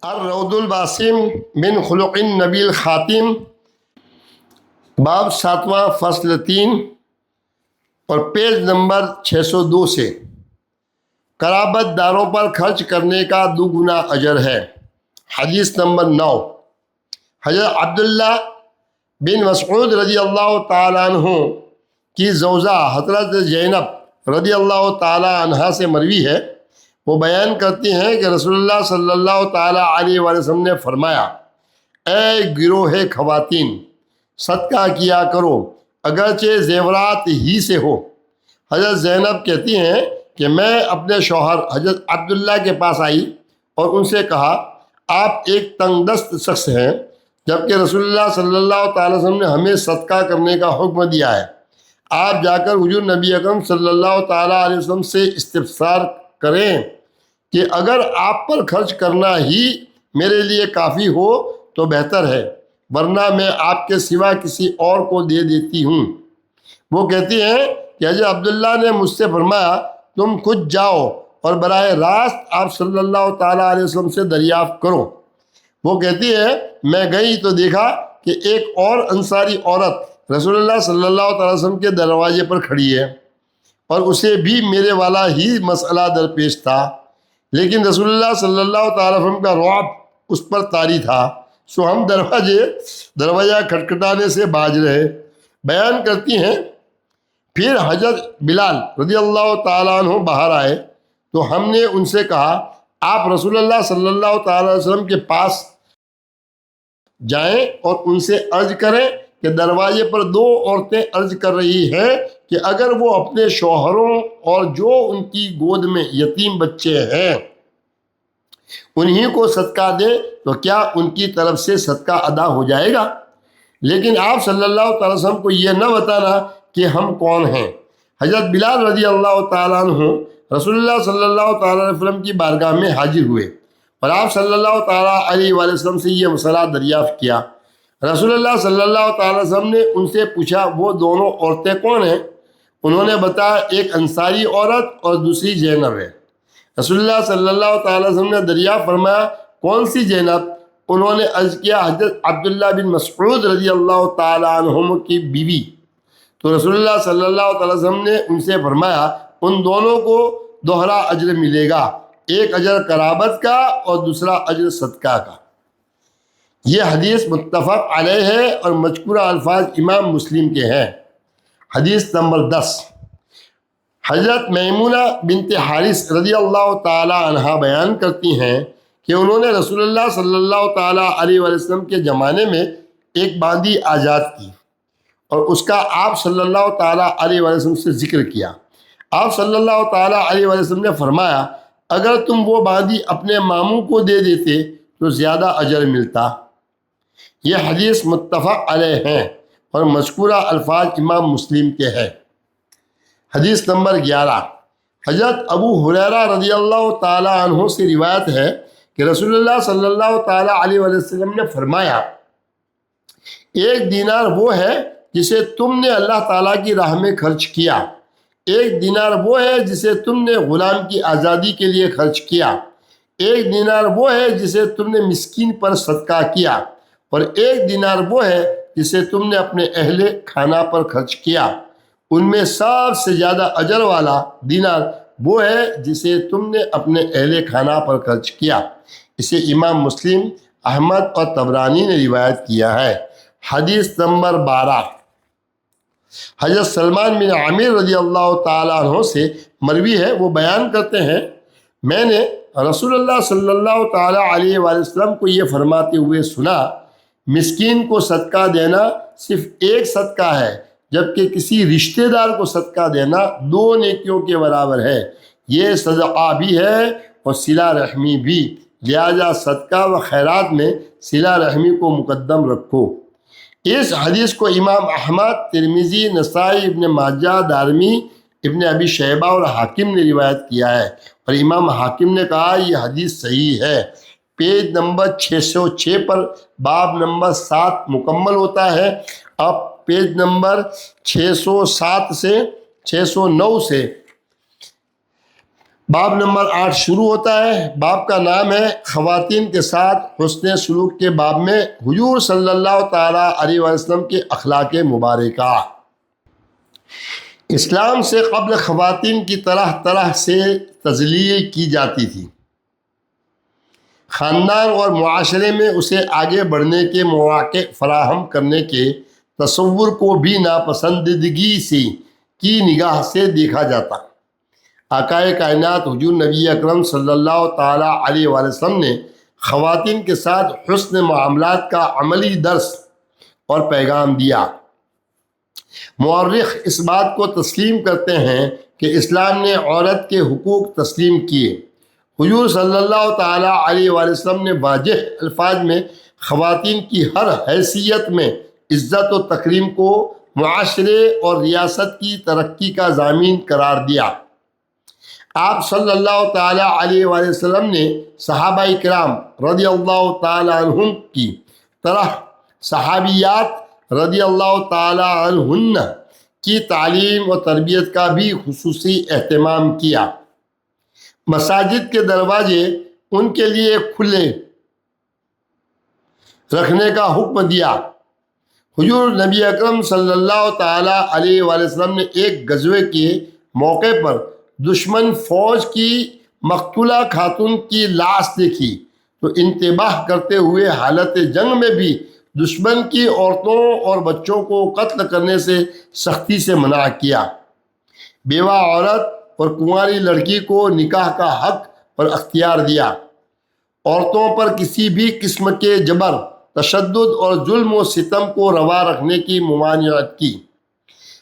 الروض الباسم من خلق النبی الخاتم، باب 7واں فصل 3 اور پیج نمبر 602 سے قرابت داروں پر خرچ کرنے کا 2 گنا اجر ہے۔ حدیث نمبر 9، حضرت عبداللہ بن مسعود رضی اللہ تعالیٰ عنہ کی زوجہ حضرت زینب رضی اللہ تعالیٰ عنہ سے مروی ہے، وہ بیان کرتی ہیں کہ رسول اللہ صلی اللہ تعالیٰ علیہ وآلہ وسلم نے فرمایا، اے گروہ خواتین، صدقہ کیا کرو اگرچہ زیورات ہی سے ہو۔ حضرت زینب کہتی ہیں کہ میں اپنے شوہر حضرت عبداللہ کے پاس آئی اور ان سے کہا، آپ ایک تنگ دست شخص ہیں، جبکہ رسول اللہ صلی اللہ تعالی وسلم نے ہمیں صدقہ کرنے کا حکم دیا ہے۔ آپ جا کر حضور نبی اکرم صلی اللہ تعالیٰ علیہ وسلم سے استفسار کریں کہ اگر آپ پر خرچ کرنا ہی میرے لیے کافی ہو تو بہتر ہے، ورنہ میں آپ کے سوا کسی اور کو دے دیتی ہوں۔ وہ کہتی ہیں کہ حضرت عبداللہ نے مجھ سے فرمایا، تم خود جاؤ اور براہ راست آپ صلی اللہ تعالیٰ علیہ وسلم سے دریافت کرو۔ وہ کہتی ہے، میں گئی تو دیکھا کہ ایک اور انصاری عورت رسول اللہ صلی اللہ تعالیٰ وسلم کے دروازے پر کھڑی ہے اور اسے بھی میرے والا ہی مسئلہ درپیش تھا، لیکن رسول اللہ صلی اللہ تعالیٰ وسلم کا رعب اس پر طاری تھا، سو ہم دروازہ کھٹکھٹانے سے باز رہے۔ بیان کرتی ہیں، پھر حضرت بلال رضی اللہ تعالیٰ عنہ باہر آئے تو ہم نے ان سے کہا، آپ رسول اللہ صلی اللہ تعالیٰ علیہ وسلم کے پاس جائیں اور ان سے عرض کریں کہ دروازے پر 2 عورتیں عرض کر رہی ہیں کہ اگر وہ اپنے شوہروں اور جو ان کی گود میں یتیم بچے ہیں انہی کو صدقہ دیں تو کیا ان کی طرف سے صدقہ ادا ہو جائے گا؟ لیکن آپ صلی اللہ تعالی وسلم کو یہ نہ بتانا کہ ہم کون ہیں۔ حضرت بلال رضی اللہ تعالیٰ عنہ رسول اللہ صلی اللہ تعالیٰ علیہ وسلم کی بارگاہ میں حاضر ہوئے اور آپ صلی اللہ تعالیٰ علیہ وآلہ وسلم سے یہ مسئلہ دریافت کیا۔ رسول اللہ صلی اللہ تعالیٰ علیہ وسلم نے ان سے پوچھا، وہ دونوں عورتیں کون ہیں؟ انہوں نے بتایا، ایک انصاری عورت اور دوسری زینب ہے۔ رسول اللہ صلی اللہ تعالیٰ علیہ وسلم نے دریافت فرمایا، کون سی زینب؟ انہوں نے عرض کیا، حضرت عبداللہ بن مسعود رضی اللہ تعالیٰ عنہم کی بیوی۔ تو رسول اللہ صلی اللہ تعالیٰ علیہ وسلم نے ان سے فرمایا، ان دونوں کو دوہرا اجر ملے گا، ایک اجر قرابت کا اور دوسرا اجر صدقہ کا۔ یہ حدیث متفق علیہ ہے اور مذکورہ الفاظ امام مسلم کے ہیں۔ حدیث نمبر 10، حضرت میمونہ بنت حارث رضی اللہ تعالی عنہ بیان کرتی ہیں کہ انہوں نے رسول اللہ صلی اللہ تعالی علیہ وسلم کے زمانے میں ایک باندی آزاد کی اور اس کا آپ صلی اللہ تعالی علیہ وسلم سے ذکر کیا۔ آپ صلی اللہ تعالی علیہ وسلم نے فرمایا، اگر تم وہ باندی اپنے ماموں کو دے دیتے تو زیادہ اجر ملتا۔ یہ حدیث متفق علیہ ہیں اور مذکورہ الفاظ امام مسلم کے ہیں۔ حدیث نمبر 11، حضرت ابو ہریرہ رضی اللہ تعالیٰ عنہ سے روایت ہے کہ رسول اللہ صلی اللہ تعالیٰ علیہ وسلم نے فرمایا، ایک دینار وہ ہے جسے تم نے اللہ تعالیٰ کی راہ میں خرچ کیا، ایک دینار وہ ہے جسے تم نے غلام کی آزادی کے لیے خرچ کیا، ایک دینار وہ ہے جسے تم نے مسکین پر صدقہ کیا، اور ایک دینار وہ ہے جسے تم نے اپنے اہل کھانا پر خرچ کیا۔ ان میں سب سے زیادہ اجر والا دینار وہ ہے جسے تم نے اپنے اہل کھانا پر خرچ کیا۔ اسے امام مسلم، احمد اور طبرانی نے روایت کیا ہے۔ حدیث نمبر 12، حضرت سلمان بن عامر رضی اللہ تعالیٰ عنہ سے مروی ہے، وہ بیان کرتے ہیں، میں نے رسول اللہ صلی اللہ تعالیٰ علیہ وآلہ وسلم کو یہ فرماتے ہوئے سنا، مسکین کو صدقہ دینا صرف ایک صدقہ ہے، جبکہ کسی رشتہ دار کو صدقہ دینا 2 نیکیوں کے برابر ہے۔ یہ صدقہ بھی ہے اور صلہ رحمی بھی، لہذا صدقہ و خیرات میں صلہ رحمی کو مقدم رکھو۔ اس حدیث کو امام احمد، ترمذی، نسائی، ابن ماجہ، دارمی، ابن ابی شیبہ اور حاکم نے روایت کیا ہے، اور امام حاکم نے کہا یہ حدیث صحیح ہے۔ پیج نمبر 606 پر باب نمبر 7 مکمل ہوتا ہے۔ اب پیج نمبر 607 سے 609 سے باب نمبر 8 شروع ہوتا ہے۔ باب کا نام ہے خواتین کے ساتھ حسن سلوک کے باب میں حضور صلی اللہ تعالیٰ علیہ وسلم کے اخلاق مبارکہ۔ اسلام سے قبل خواتین کی طرح طرح سے تذلیل کی جاتی تھی۔ خاندان اور معاشرے میں اسے آگے بڑھنے کے مواقع فراہم کرنے کے تصور کو بھی ناپسندیدگی سے کی نگاہ سے دیکھا جاتا۔ آقائے کائنات حضور نبی اکرم صلی اللہ تعالیٰ علیہ وآلہ وسلم نے خواتین کے ساتھ حسن معاملات کا عملی درس اور پیغام دیا۔ مورخ اس بات کو تسلیم کرتے ہیں کہ اسلام نے عورت کے حقوق تسلیم کیے۔ حضور صلی اللہ تعالیٰ علیہ وآلہ وسلم نے واضح الفاظ میں خواتین کی ہر حیثیت میں عزت و تکریم کو معاشرے اور ریاست کی ترقی کا ضامن قرار دیا۔ آپ صلی اللہ تعالیٰ علیہ وآلہ وسلم نے صحابہ کرام رضی اللہ تعالیٰ عنہم کی طرح صحابیات رضی اللہ تعالیٰ عنہن کی تعلیم و تربیت کا بھی خصوصی اہتمام کیا۔ مساجد کے دروازے ان کے لیے کھلے رکھنے کا حکم دیا۔ حضور نبی اکرم صلی اللہ تعالیٰ علیہ وآلہ وسلم نے ایک غزوے کے موقع پر دشمن فوج کی مقتولہ خاتون کی لاش دیکھی تو انتباہ کرتے ہوئے حالت جنگ میں بھی دشمن کی عورتوں اور بچوں کو قتل کرنے سے سختی سے منع کیا۔ بیوہ عورت اور کنواری لڑکی کو نکاح کا حق اور اختیار دیا۔ عورتوں پر کسی بھی قسم کے جبر، تشدد اور ظلم و ستم کو روا رکھنے کی ممانعت کی۔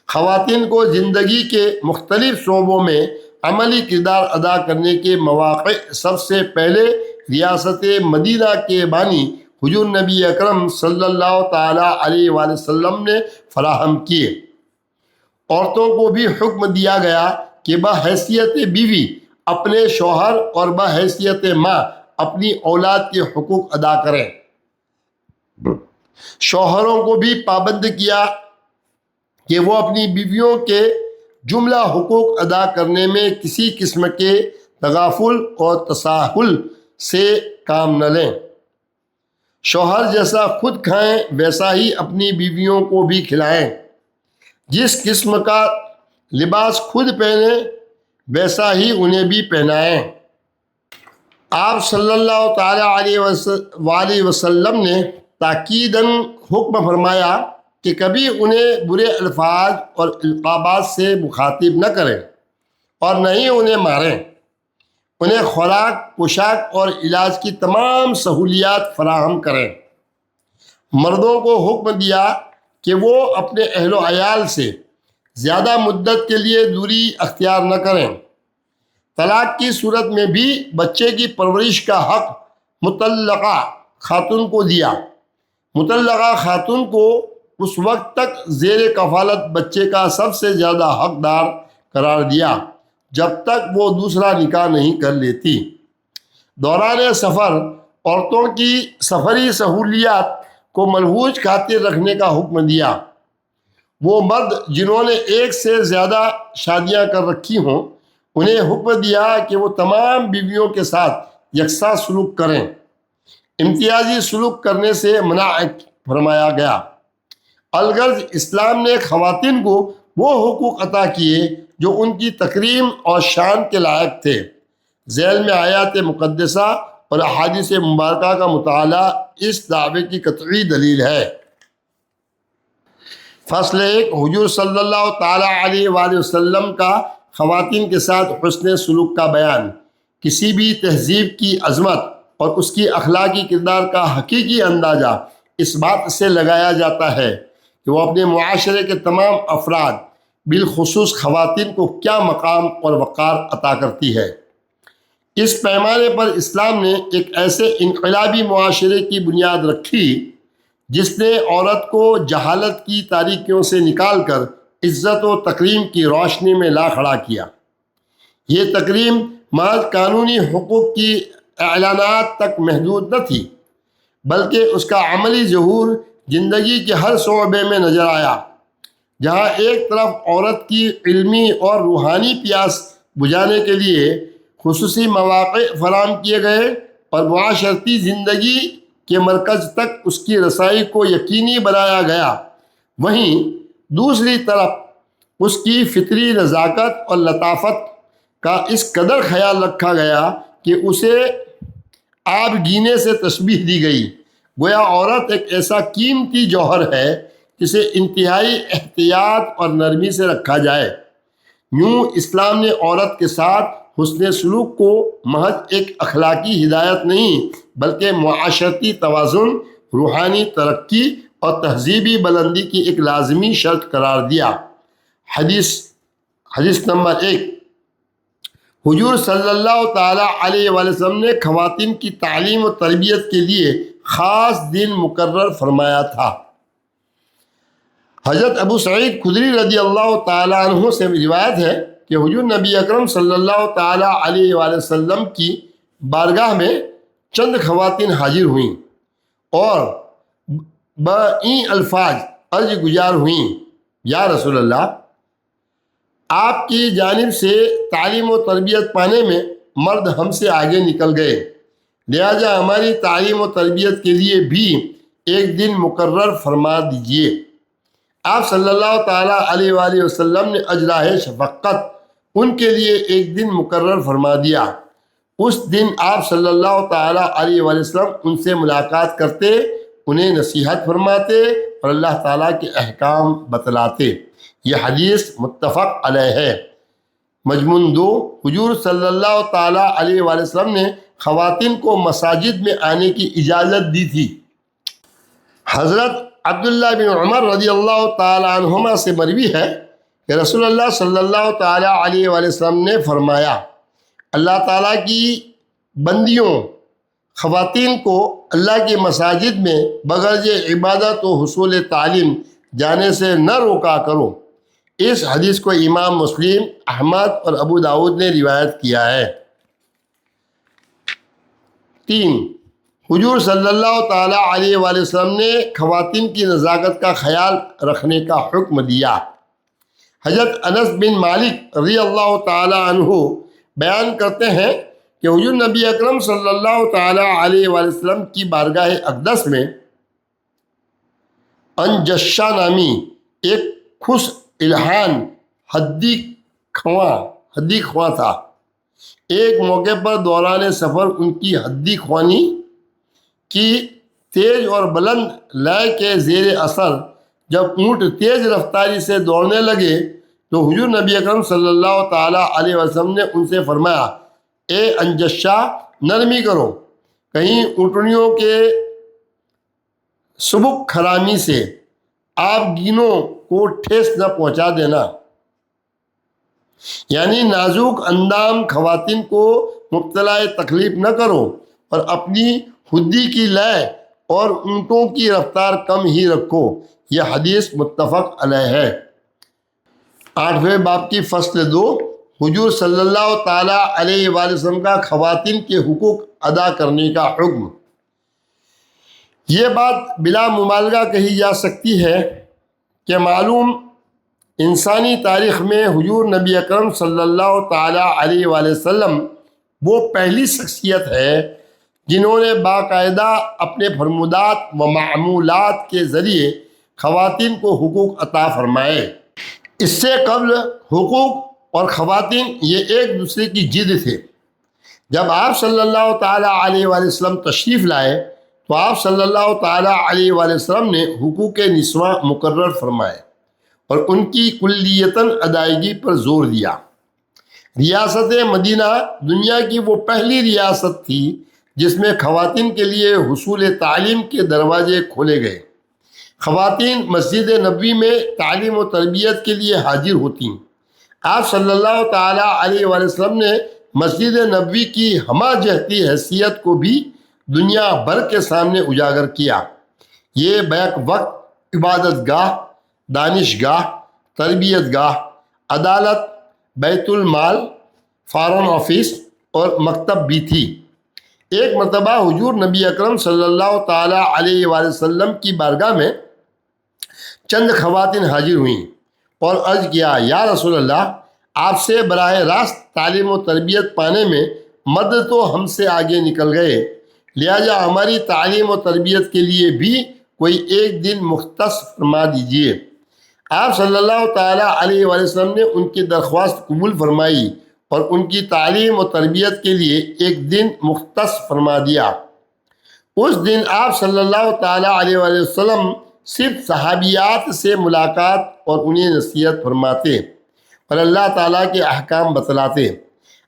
خواتین کو زندگی کے مختلف شعبوں میں عملی کردار ادا کرنے کے مواقع سب سے پہلے ریاست مدینہ کے بانی حضور نبی اکرم صلی اللہ تعالیٰ علیہ وآلہ وسلم نے فراہم کیے۔ عورتوں کو بھی حکم دیا گیا کہ بحیثیت بیوی اپنے شوہر اور بحیثیت ماں اپنی اولاد کے حقوق ادا کریں۔ شوہروں کو بھی پابند کیا کہ وہ اپنی بیویوں کے جملہ حقوق ادا کرنے میں کسی قسم کے تغافل اور تساہل سے کام نہ لیں۔ شوہر جیسا خود کھائیں ویسا ہی اپنی بیویوں کو بھی کھلائیں۔ جس قسم کا لباس خود پہنیں ویسا ہی انہیں بھی پہنائیں۔ آپ صلی اللہ تعالیٰ علیہ وآلہ وسلم نے تاکیداً حکم فرمایا کہ کبھی انہیں برے الفاظ اور القابات سے مخاطب نہ کریں اور نہ ہی انہیں ماریں۔ انہیں خوراک، پوشاک اور علاج کی تمام سہولیات فراہم کریں۔ مردوں کو حکم دیا کہ وہ اپنے اہل و عیال سے زیادہ مدت کے لیے دوری اختیار نہ کریں۔ طلاق کی صورت میں بھی بچے کی پرورش کا حق مطلقہ خاتون کو دیا۔ مطلقہ خاتون کو اس وقت تک زیر کفالت بچے کا سب سے زیادہ حقدار قرار دیا جب تک وہ دوسرا نکاح نہیں کر لیتی۔ دوران سفر عورتوں کی سفری سہولیات کو ملحوظ خاطر رکھنے کا حکم دیا۔ وہ مرد جنہوں نے ایک سے زیادہ شادیاں کر رکھی ہوں انہیں حکم دیا کہ وہ تمام بیویوں کے ساتھ یکساں سلوک کریں۔ امتیازی سلوک کرنے سے منع فرمایا گیا۔ الغرض اسلام نے خواتین کو وہ حقوق عطا کیے جو ان کی تکریم اور شان کے لائق تھے۔ ذیل میں آیات مقدسہ اور احادیث مبارکہ کا مطالعہ اس دعوے کی قطعی دلیل ہے۔ فصل 1 حضور صلی اللہ تعالیٰ علیہ وآلہ وسلم کا خواتین کے ساتھ حسن سلوک کا بیان۔ کسی بھی تہذیب کی عظمت اور اس کی اخلاقی کردار کا حقیقی اندازہ اس بات سے لگایا جاتا ہے کہ وہ اپنے معاشرے کے تمام افراد بالخصوص خواتین کو کیا مقام اور وقار عطا کرتی ہے۔ اس پیمانے پر اسلام نے ایک ایسے انقلابی معاشرے کی بنیاد رکھی جس نے عورت کو جہالت کی تاریکیوں سے نکال کر عزت و تکریم کی روشنی میں لا کھڑا کیا۔ یہ تکریم محض قانونی حقوق کی اعلانات تک محدود نہ تھی بلکہ اس کا عملی ظہور زندگی کے ہر شعبے میں نظر آیا۔ جہاں ایک طرف عورت کی علمی اور روحانی پیاس بجھانے کے لیے خصوصی مواقع فراہم کیے گئے اور معاشرتی زندگی کے مرکز تک اس کی رسائی کو یقینی بنایا گیا، وہیں دوسری طرف اس کی فطری نزاکت اور لطافت کا اس قدر خیال رکھا گیا کہ اسے آب گینے سے تشبیہ دی گئی۔ گویا عورت ایک ایسا قیمتی جوہر ہے جسے انتہائی احتیاط اور نرمی سے رکھا جائے۔ یوں اسلام نے عورت کے ساتھ حسن سلوک کو محض ایک اخلاقی ہدایت نہیں بلکہ معاشرتی توازن، روحانی ترقی اور تہذیبی بلندی کی ایک لازمی شرط قرار دیا۔ حدیث نمبر 1، حضور صلی اللہ تعالیٰ علیہ وآلہ وسلم نے خواتین کی تعلیم و تربیت کے لیے خاص دن مقرر فرمایا تھا۔ حضرت ابو سعید خدری رضی اللہ تعالیٰ عنہ سے روایت ہے کہ حضور نبی اکرم صلی اللہ تعالیٰ علیہ وآلہ وسلم کی بارگاہ میں چند خواتین حاضر ہوئیں اور بائیں الفاظ عرض گزار ہوئیں، یا رسول اللہ، آپ کی جانب سے تعلیم و تربیت پانے میں مرد ہم سے آگے نکل گئے، لہذا ہماری تعلیم و تربیت کے لیے بھی ایک دن مقرر فرما دیجیے۔ آپ صلی اللہ تعالیٰ علیہ وآلہ وسلم نے اجراہ شفقت ان کے لیے ایک دن مقرر فرما دیا۔ اس دن آپ صلی اللہ تعالیٰ علیہ وآلہ وسلم ان سے ملاقات کرتے، انہیں نصیحت فرماتے اور اللہ تعالیٰ کے احکام بتلاتے۔ یہ حدیث متفق علیہ ہے۔ مضمون 2، حضور صلی اللہ تعالیٰ علیہ وآلہ وسلم نے خواتین کو مساجد میں آنے کی اجازت دی تھی۔ حضرت عبداللہ بن عمر رضی اللہ تعالیٰ عنہما سے مروی ہے کہ رسول اللہ صلی اللہ تعالیٰ علیہ وآلہ وسلم نے فرمایا، اللہ تعالیٰ کی بندیوں، خواتین کو اللہ کی مساجد میں بغرض عبادت و حصول تعلیم جانے سے نہ روکا کرو۔ اس حدیث کو امام مسلم، احمد اور ابو داؤد نے روایت کیا ہے۔ 3، حضور صلی اللہ تعالیٰ علیہ وآلہ وسلم نے خواتین کی نزاکت کا خیال رکھنے کا حکم دیا۔ حضرت انس بن مالک رضی اللہ تعالیٰ عنہ بیان کرتے ہیں کہ حضور نبی اکرم صلی اللہ تعالیٰ علیہ وآلہ وسلم کی بارگاہ اقدس میں انجشہ نامی ایک خوش الحان حدی خواں تھا۔ ایک موقع پر دوران سفر ان کی حدی خوانی کی تیز اور بلند لے کے زیر اثر جب اونٹ تیز رفتاری سے دوڑنے لگے تو حضور نبی اکرم صلی اللہ تعالیٰ علیہ وسلم نے ان سے فرمایا، اے انجشہ، نرمی کرو، کہیں اونٹنیوں کے سبک خرامی سے آپ گینوں کو ٹھیس نہ پہنچا دینا۔ یعنی نازک اندام خواتین کو مبتلا تکلیف نہ کرو اور اپنی خودی کی لے اور اونٹوں کی رفتار کم ہی رکھو۔ یہ حدیث متفق علیہ ہے۔ 8ویں باب کی فصل 2، حضور صلی اللہ تعالیٰ علیہ وآلہ وسلم کا خواتین کے حقوق ادا کرنے کا حکم۔ یہ بات بلا مبالغہ کہی جا سکتی ہے کہ معلوم انسانی تاریخ میں حضور نبی اکرم صلی اللہ تعالیٰ علیہ وآلہ وسلم وہ پہلی شخصیت ہے جنہوں نے باقاعدہ اپنے فرمودات و معمولات کے ذریعے خواتین کو حقوق عطا فرمائے۔ اس سے قبل حقوق اور خواتین یہ ایک دوسرے کی ضد تھے۔ جب آپ صلی اللہ تعالیٰ علیہ وآلہ وسلم تشریف لائے تو آپ صلی اللہ تعالیٰ علیہ وآلہ وسلم نے حقوق نسواں مقرر فرمائے اور ان کی کلیتاً ادائیگی پر زور دیا۔ ریاست مدینہ دنیا کی وہ پہلی ریاست تھی جس میں خواتین کے لیے حصول تعلیم کے دروازے کھولے گئے۔ خواتین مسجد نبوی میں تعلیم و تربیت کے لیے حاضر ہوتیں۔ آپ صلی اللہ تعالیٰ علیہ وآلہ وسلم نے مسجد نبوی کی ہمہ جہتی حیثیت کو بھی دنیا بھر کے سامنے اجاگر کیا۔ یہ بیک وقت عبادت گاہ، دانش گاہ، تربیت گاہ، عدالت، بیت المال، فارن آفس اور مکتب بھی تھی۔ ایک مرتبہ حضور نبی اکرم صلی اللہ تعالیٰ علیہ وآلہ وسلم کی بارگاہ میں چند خواتین حاضر ہوئیں اور عرض کیا، یا رسول اللہ، آپ سے براہ راست تعلیم و تربیت پانے میں مرد تو ہم سے آگے نکل گئے، لہذا ہماری تعلیم و تربیت کے لیے بھی کوئی ایک دن مختص فرما دیجیے۔ آپ صلی اللہ تعالیٰ علیہ وآلہ وسلم نے ان کی درخواست قبول فرمائی اور ان کی تعلیم و تربیت کے لیے ایک دن مختص فرما دیا۔ اس دن آپ صلی اللہ تعالیٰ علیہ وآلہ وسلم صرف صحابیات سے ملاقات اور انہیں نصیحت فرماتے اور اللہ تعالیٰ کے احکام بتلاتے۔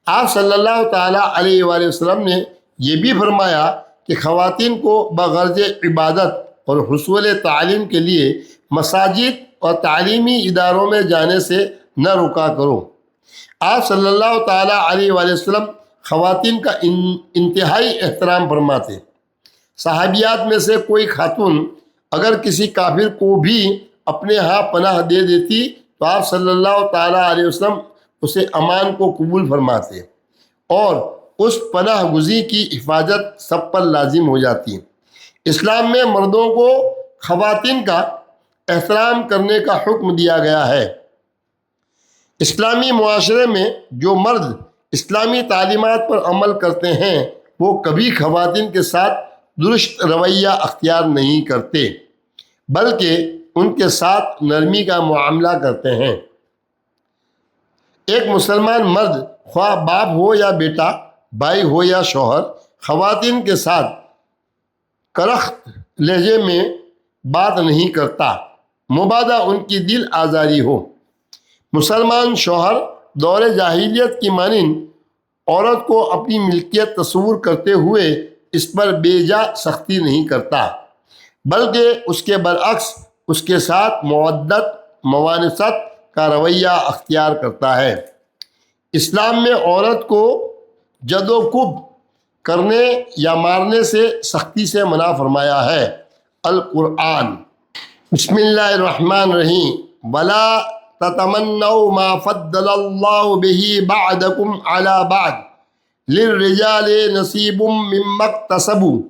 آپ صلی اللہ تعالیٰ علیہ وآلہ وسلم نے یہ بھی فرمایا کہ خواتین کو بغرض عبادت اور حصول تعلیم کے لیے مساجد اور تعلیمی اداروں میں جانے سے نہ رکا کرو۔ آپ صلی اللہ تعالیٰ علیہ وآلہ وسلم خواتین کا انتہائی احترام فرماتے۔ صحابیات میں سے کوئی خاتون اگر کسی کافر کو بھی اپنے ہاں پناہ دے دیتی تو آپ صلی اللہ تعالیٰ علیہ وسلم اسے امان کو قبول فرماتے اور اس پناہ گزی کی حفاظت سب پر لازم ہو جاتی۔ اسلام میں مردوں کو خواتین کا احترام کرنے کا حکم دیا گیا ہے۔ اسلامی معاشرے میں جو مرد اسلامی تعلیمات پر عمل کرتے ہیں وہ کبھی خواتین کے ساتھ درست رویہ اختیار نہیں کرتے بلکہ ان کے ساتھ نرمی کا معاملہ کرتے ہیں۔ ایک مسلمان مرد خواہ باپ ہو یا بیٹا، بھائی ہو یا شوہر، خواتین کے ساتھ کرخت لہجے میں بات نہیں کرتا مبادا ان کی دل آزاری ہو۔ مسلمان شوہر دور جاہلیت کی مانند عورت کو اپنی ملکیت تصور کرتے ہوئے اس پر بے جا سختی نہیں کرتا بلکہ اس کے برعکس اس کے ساتھ مودت موانست کا رویہ اختیار کرتا ہے۔ اسلام میں عورت کو جد و کب کرنے یا مارنے سے سختی سے منع فرمایا ہے۔ القرآن۔ بسم اللہ الرحمن الرحیم۔ ولا تتمنوا ما فضل اللہ به بعدکم علی بعد للرجال نصیب مما اکتسبوا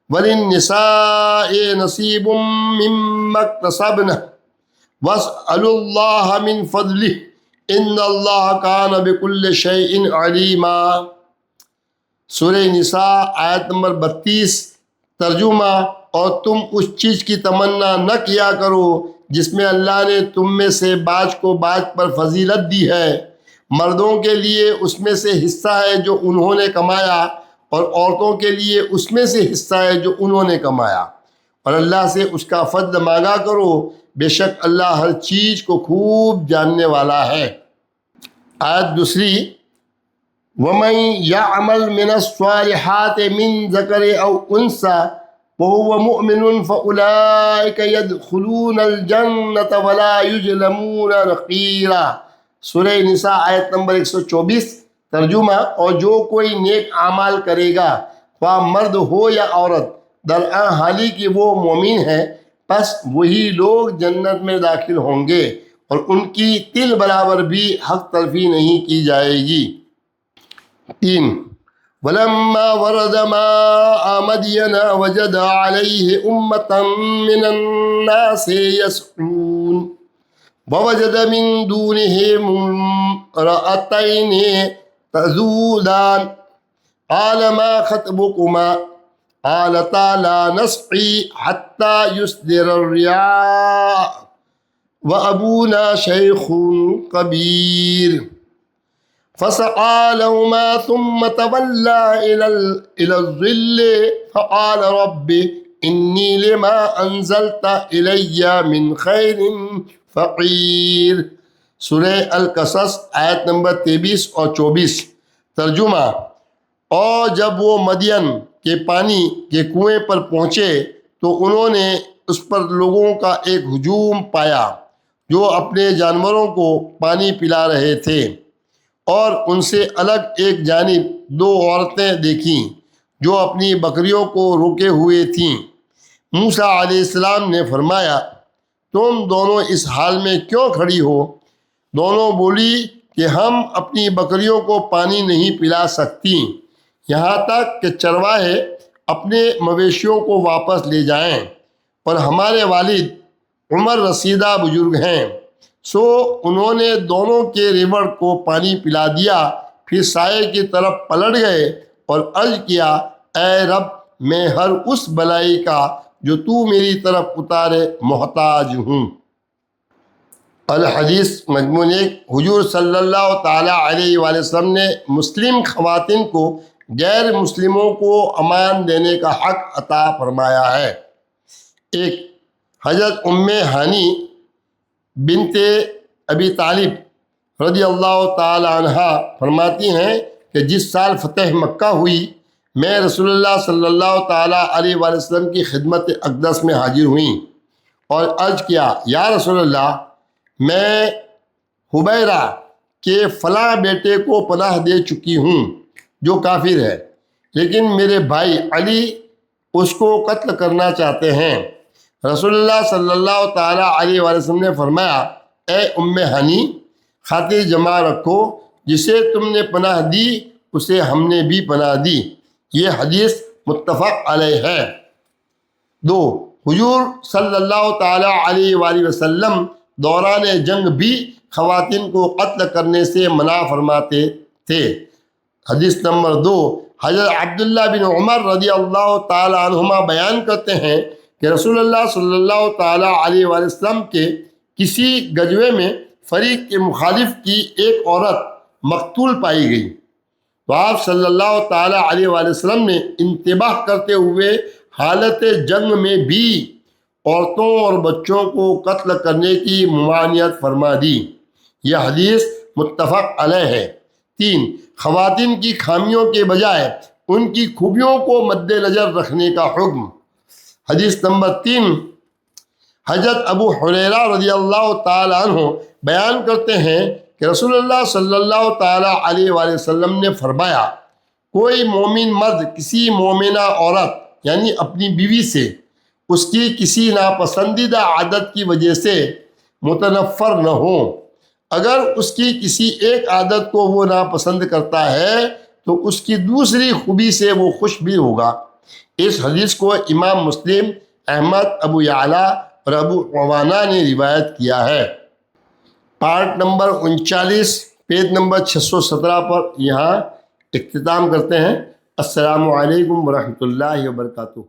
وللنساء نصیب مما اکتسبن واسألوا اللہ من فضلہ ان اللہ کان بکل شیء علیما۔ سورہ نساء آیت نمبر 32 ترجمہ۔ اور تم اس چیز کی تمنا نہ کیا کرو جس میں اللہ نے تم میں سے باج کو باج پر فضیلت دی ہے، مردوں کے لیے اس میں سے حصہ ہے جو انہوں نے کمایا اور عورتوں کے لیے اس میں سے حصہ ہے جو انہوں نے کمایا، اور اللہ سے اس کا فضل مانگا کرو، بے شک اللہ ہر چیز کو خوب جاننے والا ہے۔ آیت دوسری۔ وَمَن يَعْمَلْ مِنَ الصَّالِحَاتِ مِن ذَكَرٍ أَوْ أُنثَىٰ وَهُوَ مُؤْمِنٌ فَأُولَٰئِكَ يَدْخُلُونَ الْجَنَّةَ وَلَا يُظْلَمُونَ نَقِيرًا۔ سورہ نساء آیت نمبر 124 ترجمہ۔ اور جو کوئی نیک اعمال کرے گا خواہ مرد ہو یا عورت درآں حالی کہ وہ مومن ہے، پس وہی لوگ جنت میں داخل ہوں گے اور ان کی تل برابر بھی حق تلفی نہیں کی جائے گی۔ 3۔ وَلَمَّا وَرَدَ مَاءَ مَدْيَنَ وَجَدَ عَلَيْهِ أُمَّةً مِّنَ النَّاسِ يَسْقُونَ وَوَجَدَ مِن دُونِهِمُ امْرَأَتَيْنِ تَذُودَانِ قَالَ مَا خَطْبُكُمَا قَالَتَا لَا نَسْقِي حَتَّىٰ يُصْدِرَ الرِّعَاءُ وَأَبُونَا شَيْخٌ كَبِيرٌ فسقى لهما ثم تولى إلى الظل فقال رب إني لما أنزلت إلي من خير فقير۔ سورہ القصص آیت نمبر 23 اور 24 ترجمہ۔ اور جب وہ مدین کے پانی کے کنویں پر پہنچے تو انہوں نے اس پر لوگوں کا ایک ہجوم پایا جو اپنے جانوروں کو پانی پلا رہے تھے، اور ان سے الگ ایک جانب دو عورتیں دیکھیں جو اپنی بکریوں کو روکے ہوئے تھیں۔ موسیٰ علیہ السلام نے فرمایا تم دونوں اس حال میں کیوں کھڑی ہو؟ دونوں بولی کہ ہم اپنی بکریوں کو پانی نہیں پلا سکتی یہاں تک کہ چرواہے اپنے مویشیوں کو واپس لے جائیں، اور ہمارے والد عمر رسیدہ بزرگ ہیں۔ سو انہوں نے دونوں کے ریوڑ کو پانی پلا دیا، پھر سائے کی طرف پلٹ گئے اور عرض کیا، اے رب، میں ہر اس بلائی کا جو تو میری طرف اتارے محتاج ہوں۔ الحدیث مضمون ایک، حضور صلی اللہ تعالیٰ علیہ وآلہ وسلم نے مسلم خواتین کو غیر مسلموں کو امان دینے کا حق عطا فرمایا ہے۔ ایک، حضرت ہانی بنت ابی طالب رضی اللہ تعالی عنہ فرماتی ہیں کہ جس سال فتح مکہ ہوئی، میں رسول اللہ صلی اللہ تعالیٰ علیہ وآلہ وسلم کی خدمت اقدس میں حاضر ہوئیں اور عرض کیا، یا رسول اللہ، میں حبیرہ کے فلاں بیٹے کو پناہ دے چکی ہوں جو کافر ہے، لیکن میرے بھائی علی اس کو قتل کرنا چاہتے ہیں۔ رسول اللہ صلی اللہ تعالیٰ علیہ وآلہ وسلم نے فرمایا، اے ہانی، خاطر جمع رکھو، جسے تم نے پناہ دی اسے ہم نے بھی پناہ دی۔ یہ حدیث متفق علیہ ہے۔ دو، حضور صلی اللہ تعالیٰ علیہ وآلہ وسلم دوران جنگ بھی خواتین کو قتل کرنے سے منع فرماتے تھے۔ حدیث نمبر 2، حضرت عبداللہ بن عمر رضی اللہ تعالیٰ عنہما بیان کرتے ہیں کہ رسول اللہ صلی اللہ تعالیٰ علیہ وآلہ وسلم کے کسی غزوے میں فریق کے مخالف کی ایک عورت مقتول پائی گئی، تو آپ صلی اللہ تعالیٰ علیہ وآلہ وسلم نے انتباہ کرتے ہوئے حالت جنگ میں بھی عورتوں اور بچوں کو قتل کرنے کی ممانعت فرما دی۔ یہ حدیث متفق علیہ ہے۔ 3، خواتین کی خامیوں کے بجائے ان کی خوبیوں کو مد نظر رکھنے کا حکم۔ حدیث نمبر 3، حضرت ابو ہریرہ رضی اللہ تعالیٰ عنہ بیان کرتے ہیں کہ رسول اللہ صلی اللہ تعالیٰ علیہ وآلہ وسلم نے فرمایا، کوئی مومن مرد کسی مومنہ عورت یعنی اپنی بیوی سے اس کی کسی ناپسندیدہ عادت کی وجہ سے متنفر نہ ہو۔ اگر اس کی کسی ایک عادت کو وہ ناپسند کرتا ہے تو اس کی دوسری خوبی سے وہ خوش بھی ہوگا۔ اس حدیث کو امام مسلم، احمد، ابو یعلا اور ابو عوانہ نے روایت کیا ہے۔ پارٹ نمبر 39 پیج نمبر 617 پر یہاں اختتام کرتے ہیں۔ السلام علیکم ورحمۃ اللہ وبرکاتہ۔